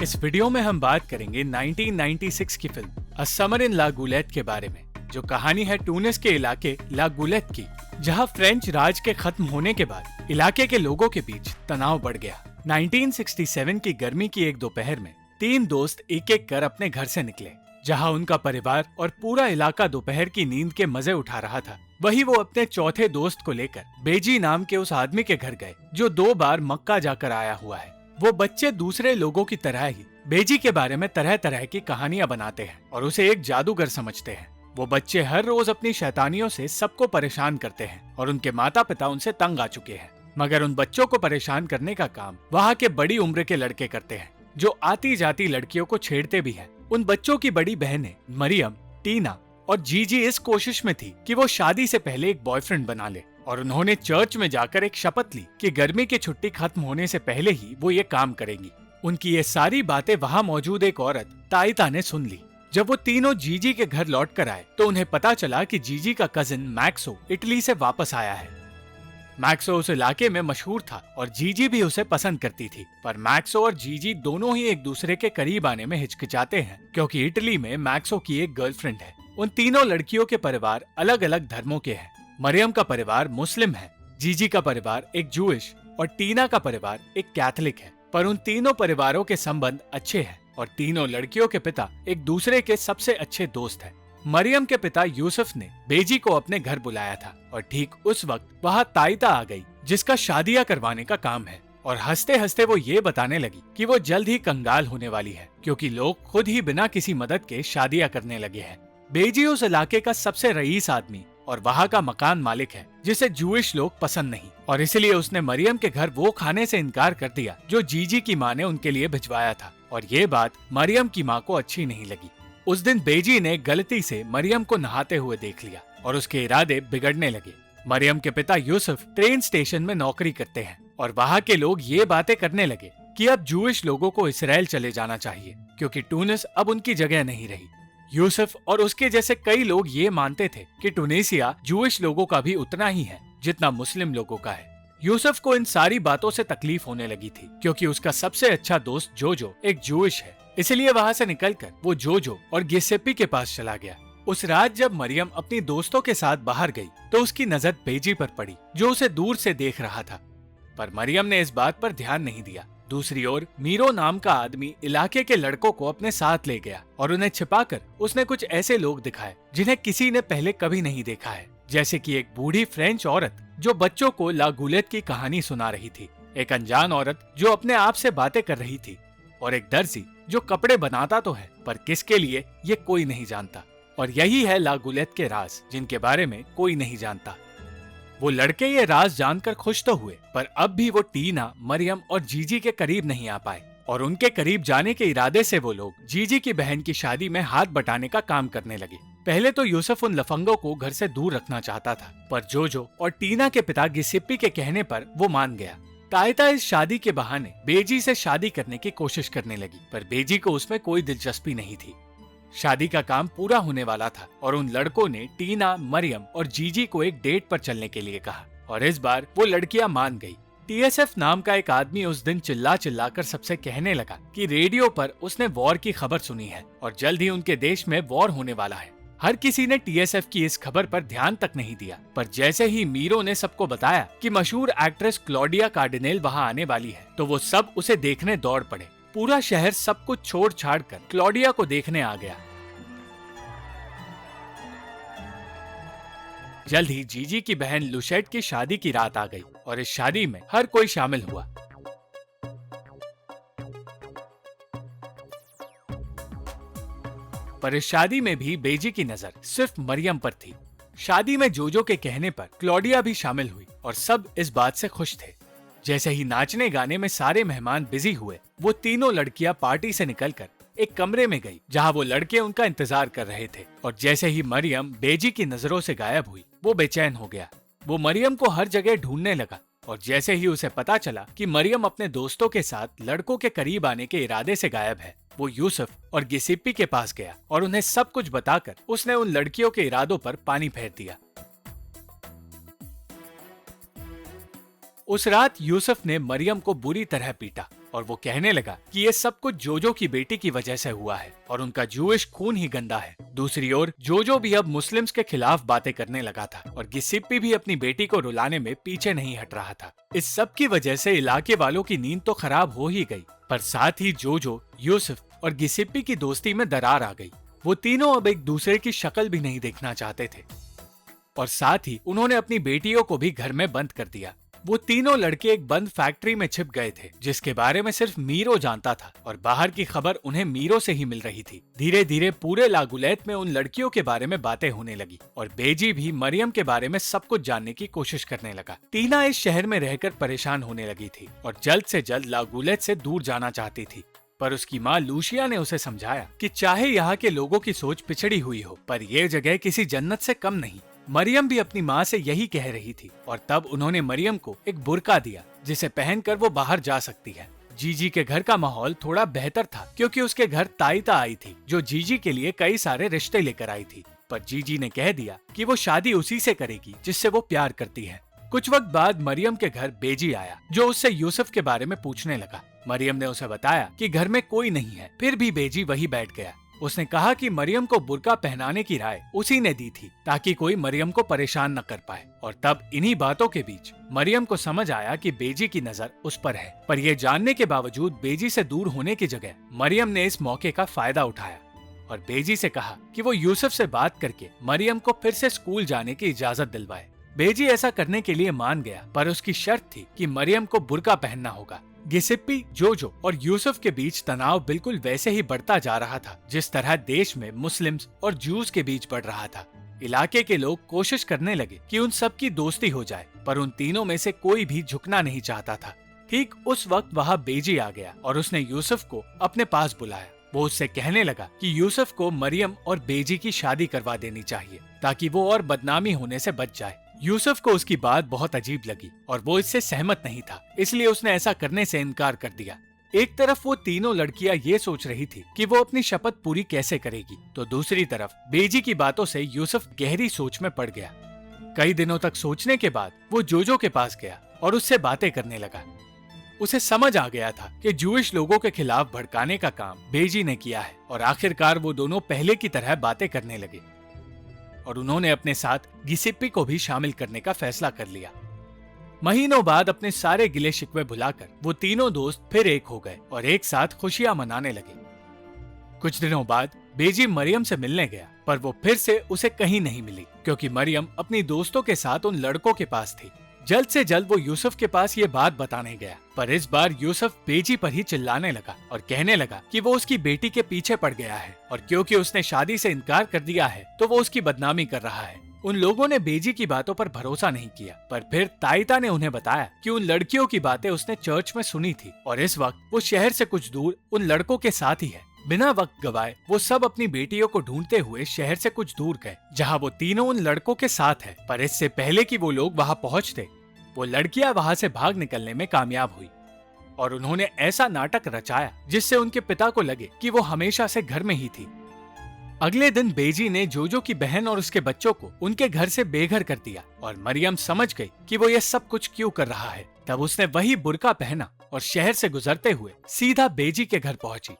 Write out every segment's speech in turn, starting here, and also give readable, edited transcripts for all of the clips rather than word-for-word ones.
इस वीडियो में हम बात करेंगे 1996 की film a summer in La Goulette के बारे में, जो कहानी है टूनिस के इलाके ला गुलेट की, जहां फ्रेंच राज के खत्म होने के बाद इलाके के लोगों के बीच तनाव बढ़ गया। 1967 की गर्मी की एक दोपहर में 3 दोस्त एक एक कर अपने घर से निकले। जहां उनका परिवार और पूरा इलाका दोपहर की नींद के मजे उठा रहा था, वही वो अपने चौथे दोस्त को लेकर बेजी नाम के उस आदमी के घर गए जो 2 बार मक्का जाकर आया हुआ है। वो बच्चे दूसरे लोगों की तरह ही बेजी के बारे में तरह तरह की कहानियां बनाते हैं और उसे एक जादूगर समझते हैं। वो बच्चे हर रोज अपनी शैतानियों से सबको परेशान करते हैं और उनके माता पिता उनसे तंग आ चुके हैं। मगर उन बच्चों को परेशान करने का काम वहाँ के बड़ी उम्र के लड़के करते हैं, जो आती जाती लड़कियों को छेड़ते भी हैं। उन बच्चों की बड़ी बहनें मरियम, टीना और जीजी इस कोशिश में थी कि वो शादी से पहले एक बॉयफ्रेंड बना ले, और उन्होंने चर्च में जाकर एक शपथ ली कि गर्मी की छुट्टी खत्म होने से पहले ही वो ये काम करेंगी। उनकी ये सारी बातें वहाँ मौजूद एक औरत ताइता ने सुन ली। जब वो तीनों जीजी के घर लौट कर आए तो उन्हें पता चला कि जीजी का कजिन मैक्सो इटली से वापस आया है। मैक्सो उस इलाके में मशहूर था और जीजी भी उसे पसंद करती थी, पर मैक्सो और जीजी दोनों ही एक दूसरे के करीब आने में हिचकिचाते हैं क्योंकि इटली में मैक्सो की एक गर्लफ्रेंड है। उन तीनों लड़कियों के परिवार अलग अलग धर्मों के हैं। मरियम का परिवार मुस्लिम है, जीजी का परिवार एक जूइश और टीना का परिवार एक कैथोलिक है। पर उन तीनों परिवारों के संबंध अच्छे हैं और तीनों लड़कियों के पिता एक दूसरे के सबसे अच्छे दोस्त हैं। मरियम के पिता यूसुफ ने बेजी को अपने घर बुलाया था और ठीक उस वक्त वहाँ ताइता आ गई, जिसका शादियां करवाने का काम है। और हंसते हंसते वो ये बताने लगी कि वो जल्द ही कंगाल होने वाली है क्योंकि लोग खुद ही बिना किसी मदद के शादियां करने लगे हैं। बेजी उस इलाके का सबसे रईस आदमी और वहाँ का मकान मालिक है, जिसे जूइश लोग पसंद नहीं, और इसलिए उसने मरियम के घर वो खाने से इनकार कर दिया जो जीजी की माँ ने उनके लिए भिजवाया था। और ये बात मरियम की माँ को अच्छी नहीं लगी। उस दिन बेजी ने गलती से मरियम को नहाते हुए देख लिया और उसके इरादे बिगड़ने लगे। मरियम के पिता यूसुफ ट्रेन स्टेशन में नौकरी करते हैं और वहाँ के लोग ये बातें करने लगे कि अब जूइश लोगों को इसराइल चले जाना चाहिए क्योंकि टूनिस अब उनकी जगह नहीं रही। यूसुफ और उसके जैसे कई लोग ये मानते थे कि टूनेशिया जूइश लोगों का भी उतना ही है जितना मुस्लिम लोगों का है। यूसुफ को इन सारी बातों से तकलीफ होने लगी थी क्योंकि उसका सबसे अच्छा दोस्त जोजो एक जूइश है, इसलिए वहाँ से निकलकर वो जोजो और गिसेप्पी के पास चला गया। उस रात जब मरियम अपनी दोस्तों के साथ बाहर गई तो उसकी नजर बेजी पर पड़ी, जो उसे दूर से देख रहा था, पर मरियम ने इस बात पर ध्यान नहीं दिया। दूसरी ओर मीरो नाम का आदमी इलाके के लड़कों को अपने साथ ले गया और उन्हें छिपाकर उसने कुछ ऐसे लोग दिखाए जिन्हें किसी ने पहले कभी नहीं देखा है, जैसे कि एक बूढ़ी फ्रेंच औरत जो बच्चों को ला गुलेट की कहानी सुना रही थी, एक अनजान औरत जो अपने आप से बातें कर रही थी, और एक दर्जी जो कपड़े बनाता तो है पर किसके लिए ये कोई नहीं जानता। और यही है ला गुलेट के राज जिनके बारे में कोई नहीं जानता। वो लड़के ये राज जानकर खुश तो हुए, पर अब भी वो टीना, मरियम और जीजी के करीब नहीं आ पाए, और उनके करीब जाने के इरादे से वो लोग जीजी की बहन की शादी में हाथ बटाने का काम करने लगे। पहले तो यूसुफ उन लफंगों को घर से दूर रखना चाहता था, पर जोजो और टीना के पिता गिसेप्पी के कहने पर वो मान गया। ताइता इस शादी के बहाने बेजी से शादी करने की कोशिश करने लगी, पर बेजी को उसमें कोई दिलचस्पी नहीं थी। शादी का काम पूरा होने वाला था और उन लड़कों ने टीना, मरियम और जीजी को एक डेट पर चलने के लिए कहा, और इस बार वो लड़कियां मान गई। टीएसएफ नाम का एक आदमी उस दिन चिल्ला चिल्लाकर सबसे कहने लगा कि रेडियो पर उसने वॉर की खबर सुनी है और जल्द ही उनके देश में वॉर होने वाला है। हर किसी ने टीएसएफ की इस खबर पर ध्यान तक नहीं दिया, पर जैसे ही मीरो ने सबको बताया कि मशहूर एक्ट्रेस क्लॉडिया कार्डिनेल वहाँ आने वाली है, तो वो सब उसे देखने दौड़ पड़े। पूरा शहर सब कुछ छोड़ छाड़ कर क्लॉडिया को देखने आ गया। जल्द ही जीजी की बहन लुशेट की शादी की रात आ गई और इस शादी में हर कोई शामिल हुआ। पर इस शादी में भी बेजी की नजर सिर्फ मरियम पर थी। शादी में जोजो के कहने पर क्लॉडिया भी शामिल हुई और सब इस बात से खुश थे। जैसे ही नाचने गाने में सारे मेहमान बिजी हुए, वो तीनों लड़कियां पार्टी से निकलकर एक कमरे में गई जहां वो लड़के उनका इंतजार कर रहे थे। और जैसे ही मरियम बेजी की नजरों से गायब हुई, वो बेचैन हो गया। वो मरियम को हर जगह ढूंढने लगा और जैसे ही उसे पता चला कि मरियम अपने दोस्तों के साथ लड़कों के करीब आने के इरादे से गायब है, वो यूसुफ और गिसेप्पी के पास गया और उन्हें सब कुछ बताकर उसने उन लड़कियों के इरादों पर पानी फेर दिया। उस रात यूसुफ ने मरियम को बुरी तरह पीटा और वो कहने लगा कि ये सब कुछ जोजो की बेटी की वजह से हुआ है और उनका जूइश खून ही गंदा है। दूसरी ओर जोजो भी अब मुस्लिम्स के खिलाफ बातें करने लगा था और गिसिप्पी भी अपनी बेटी को रुलाने में पीछे नहीं हट रहा था। इस सब की वजह से इलाके वालों की नींद तो खराब हो ही गई, पर साथ ही जोजो, यूसुफ और गिसिप्पी की दोस्ती में दरार आ गई। वो तीनों अब एक दूसरे की शक्ल भी नहीं देखना चाहते थे और साथ ही उन्होंने अपनी बेटियों को भी घर में बंद कर दिया। वो तीनों लड़के एक बंद फैक्ट्री में छिप गए थे जिसके बारे में सिर्फ मीरो जानता था और बाहर की खबर उन्हें मीरो से ही मिल रही थी। धीरे धीरे पूरे लागुलैत में उन लड़कियों के बारे में बातें होने लगी और बेजी भी मरियम के बारे में सब कुछ जानने की कोशिश करने लगा। टीना इस शहर में रहकर परेशान होने लगी थी और जल्द से जल्द लागुलैत से दूर जाना चाहती थी, पर उसकी माँ लूशिया ने उसे समझाया कि चाहे यहाँ के लोगों की सोच पिछड़ी हुई हो, पर यह जगह किसी जन्नत से कम नहीं। मरियम भी अपनी माँ से यही कह रही थी और तब उन्होंने मरियम को एक बुर्का दिया जिसे पहनकर वो बाहर जा सकती है। जीजी के घर का माहौल थोड़ा बेहतर था क्योंकि उसके घर ताइता आई थी जो जीजी के लिए कई सारे रिश्ते लेकर आई थी, पर जीजी ने कह दिया कि वो शादी उसी से करेगी जिससे वो प्यार करती है। कुछ वक्त बाद मरियम के घर बेजी आया जो उससे यूसुफ के बारे में पूछने लगा। मरियम ने उसे बताया कि घर में कोई नहीं है, फिर भी बेजी वही बैठ गया। उसने कहा कि मरियम को बुर्का पहनाने की राय उसी ने दी थी ताकि कोई मरियम को परेशान न कर पाए, और तब इन्हीं बातों के बीच मरियम को समझ आया कि बेजी की नजर उस पर है। पर यह जानने के बावजूद बेजी से दूर होने की जगह मरियम ने इस मौके का फायदा उठाया और बेजी से कहा कि वो यूसुफ से बात करके मरियम को फिर से स्कूल जाने की इजाजत दिलवाए। बेजी ऐसा करने के लिए मान गया, पर उसकी शर्त थी कि मरियम को बुर्का पहनना होगा। गिसिप्पी, जोजो और यूसुफ के बीच तनाव बिल्कुल वैसे ही बढ़ता जा रहा था जिस तरह देश में मुस्लिम्स और जूस के बीच बढ़ रहा था। इलाके के लोग कोशिश करने लगे कि उन सब की दोस्ती हो जाए, पर उन तीनों में से कोई भी झुकना नहीं चाहता था। ठीक उस वक्त वहाँ बेजी आ गया और उसने यूसुफ को अपने पास बुलाया। वो उससे कहने लगा कि यूसुफ को मरियम और बेजी की शादी करवा देनी चाहिए ताकि वो और बदनामी होने से बच जाए। यूसुफ को उसकी बात बहुत अजीब लगी और वो इससे सहमत नहीं था, इसलिए उसने ऐसा करने से इनकार कर दिया। एक तरफ वो तीनों लड़कियां ये सोच रही थी कि वो अपनी शपथ पूरी कैसे करेगी, तो दूसरी तरफ बेजी की बातों से यूसुफ गहरी सोच में पड़ गया। कई दिनों तक सोचने के बाद वो जोजो के पास गया और उससे बातें करने लगा। उसे समझ आ गया था कि जूइश लोगों के खिलाफ भड़काने का काम बेजी ने किया है और आखिरकार वो दोनों पहले की तरह बातें करने लगे और उन्होंने अपने साथ गिसिप्पी को भी शामिल करने का फैसला कर लिया। महीनों बाद अपने सारे गिले शिकवे भुलाकर वो तीनों दोस्त फिर एक हो गए और एक साथ खुशियां मनाने लगे। कुछ दिनों बाद बेजी मरियम से मिलने गया, पर वो फिर से उसे कहीं नहीं मिली क्योंकि मरियम अपनी दोस्तों के साथ उन लड़कों के पास थी। जल्द से जल्द वो यूसुफ के पास ये बात बताने गया, पर इस बार यूसुफ बेजी पर ही चिल्लाने लगा और कहने लगा कि वो उसकी बेटी के पीछे पड़ गया है और क्योंकि उसने शादी से इनकार कर दिया है तो वो उसकी बदनामी कर रहा है। उन लोगों ने बेजी की बातों पर भरोसा नहीं किया, पर फिर ताइता ने उन्हें बताया कि उन लड़कियों की बातें उसने चर्च में सुनी थी और इस वक्त वो शहर से कुछ दूर उन लड़कों के साथ ही है। बिना वक्त गवाए वो सब अपनी बेटियों को ढूंढते हुए शहर से कुछ दूर गए जहाँ वो तीनों उन लड़कों के साथ है, पर इससे पहले कि वो लोग वहाँ पहुँचते वो लड़कियां वहाँ से भाग निकलने में कामयाब हुई और उन्होंने ऐसा नाटक रचाया जिससे उनके पिता को लगे कि वो हमेशा से घर में ही थी। अगले दिन बेजी ने जोजो की बहन और उसके बच्चों को उनके घर से बेघर कर दिया और मरियम समझ गई कि वो ये सब कुछ क्यों कर रहा है। तब उसने वही बुर्का पहना और शहर से गुजरते हुए सीधा बेजी के घर पहुंची।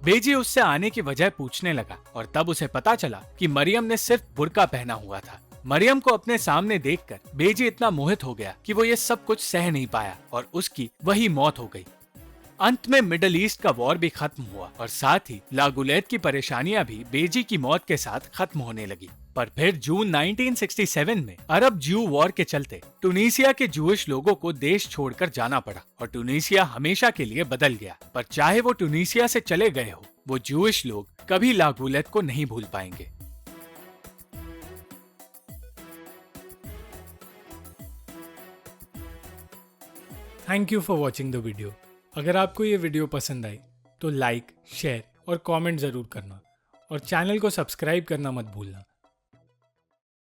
बेजी उससे आने की वजह पूछने लगा और तब उसे पता चला कि मरियम ने सिर्फ बुर्का पहना हुआ था। मरियम को अपने सामने देखकर बेजी इतना मोहित हो गया कि वो ये सब कुछ सह नहीं पाया और उसकी वही मौत हो गई। अंत में मिडल ईस्ट का वॉर भी खत्म हुआ और साथ ही लागुलैत की परेशानियां भी बेजी की मौत के साथ खत्म होने लगी। पर फिर जून 1967 में अरब जू वॉर के चलते टूनीसिया के जूइश लोगों को देश छोड़कर जाना पड़ा और टूनीसिया हमेशा के लिए बदल गया। पर चाहे वो टूनीसिया से चले गए हो, वो जूइश लोग कभी लागुलैत को नहीं भूल पाएंगे। Thank you for watching the video. अगर आपको ये वीडियो पसंद आई तो लाइक, शेयर और कमेंट ज़रूर करना और चैनल को सब्सक्राइब करना मत भूलना